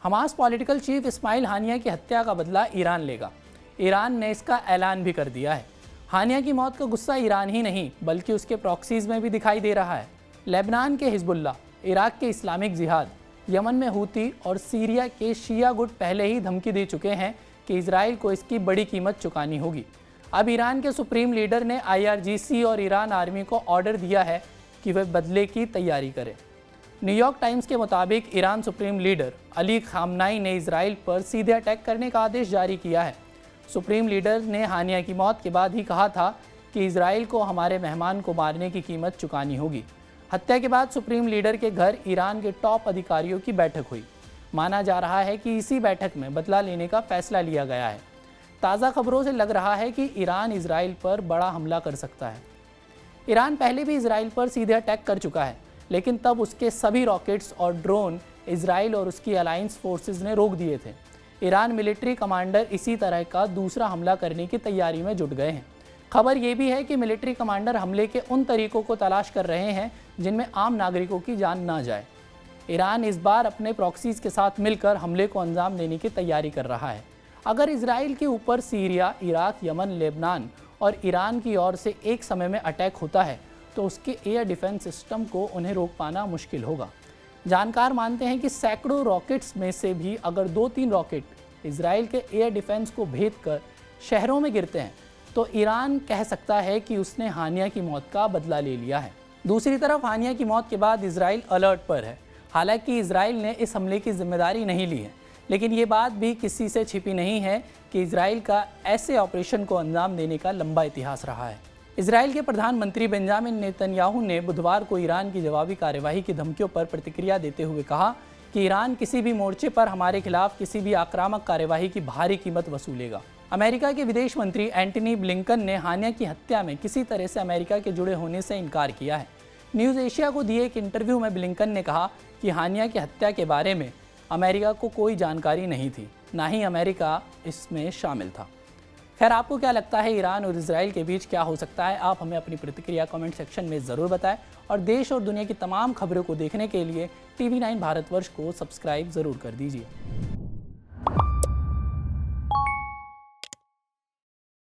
Hamas political chief Ismail हानिया की हत्या का बदला ईरान लेगा। ईरान ने इसका ऐलान भी कर दिया है। हानिया की मौत का गुस्सा ईरान ही नहीं बल्कि उसके प्रॉक्सीज में भी दिखाई दे रहा है। लेबनान के हिजबुल्ला, इराक के इस्लामिक जिहाद, यमन में हूती और सीरिया के शिया गुट पहले ही धमकी दे चुके हैं कि इजराइल को इसकी बड़ी कीमत चुकानी होगी। अब ईरान के सुप्रीम लीडर ने IRGC और ईरान आर्मी को ऑर्डर दिया है कि वे बदले की तैयारी करें। न्यूयॉर्क टाइम्स के मुताबिक ईरान सुप्रीम लीडर अली खामनाई ने इजराइल पर सीधे अटैक करने का आदेश जारी किया है। सुप्रीम लीडर ने हानिया की मौत के बाद ही कहा था कि इजराइल को हमारे मेहमान को मारने की कीमत चुकानी होगी। हत्या के बाद सुप्रीम लीडर के घर ईरान के टॉप अधिकारियों की बैठक हुई। माना जा रहा है कि इसी बैठक में बदला लेने का फैसला लिया गया है। ताज़ा खबरों से लग रहा है कि ईरान इजराइल पर बड़ा हमला कर सकता है। ईरान पहले भी इजराइल पर सीधे अटैक कर चुका है, लेकिन तब उसके सभी रॉकेट्स और ड्रोन इजराइल और उसकी अलायंस फोर्सेस ने रोक दिए थे। ईरान मिलिट्री कमांडर इसी तरह का दूसरा हमला करने की तैयारी में जुट गए हैं। खबर ये भी है कि मिलिट्री कमांडर हमले के उन तरीकों को तलाश कर रहे हैं जिनमें आम नागरिकों की जान ना जाए। ईरान इस बार अपने प्रॉक्सीज के साथ मिलकर हमले को अंजाम देने की तैयारी कर रहा है। अगर इजराइल के ऊपर सीरिया, इराक, यमन, लेबनान और ईरान की ओर से एक समय में अटैक होता है तो उसके एयर डिफेंस सिस्टम को उन्हें रोक पाना मुश्किल होगा। जानकार मानते हैं कि सैकड़ों रॉकेट्स में से भी अगर 2-3 रॉकेट इजराइल के एयर डिफेंस को भेद कर शहरों में गिरते हैं तो ईरान कह सकता है कि उसने हानिया की मौत का बदला ले लिया है। दूसरी तरफ हानिया की मौत के बाद इजराइल अलर्ट पर है। हालांकि इजराइल ने इस हमले की जिम्मेदारी नहीं ली है, लेकिन ये बात भी किसी से छिपी नहीं है कि इजराइल का ऐसे ऑपरेशन को अंजाम देने का लंबा इतिहास रहा है। इजराइल के प्रधानमंत्री बेंजामिन नेतन्याहू ने बुधवार को ईरान की जवाबी कार्यवाही की धमकियों पर प्रतिक्रिया देते हुए कहा कि ईरान किसी भी मोर्चे पर हमारे खिलाफ किसी भी आक्रामक कार्यवाही की भारी कीमत वसूलेगा। अमेरिका के विदेश मंत्री एंटनी ब्लिंकन ने हानिया की हत्या में किसी तरह से अमेरिका के जुड़े होने से इनकार किया है। न्यूज़ एशिया को दिए एक इंटरव्यू में ब्लिंकन ने कहा कि हानिया की हत्या के बारे में अमेरिका को कोई जानकारी नहीं थी, ना ही अमेरिका इसमें शामिल था। खैर, आपको क्या लगता है ईरान और इजराइल के बीच क्या हो सकता है? आप हमें अपनी प्रतिक्रिया कमेंट सेक्शन में ज़रूर बताएं और देश और दुनिया की तमाम खबरों को देखने के लिए TV9 भारतवर्ष को सब्सक्राइब ज़रूर कर दीजिए।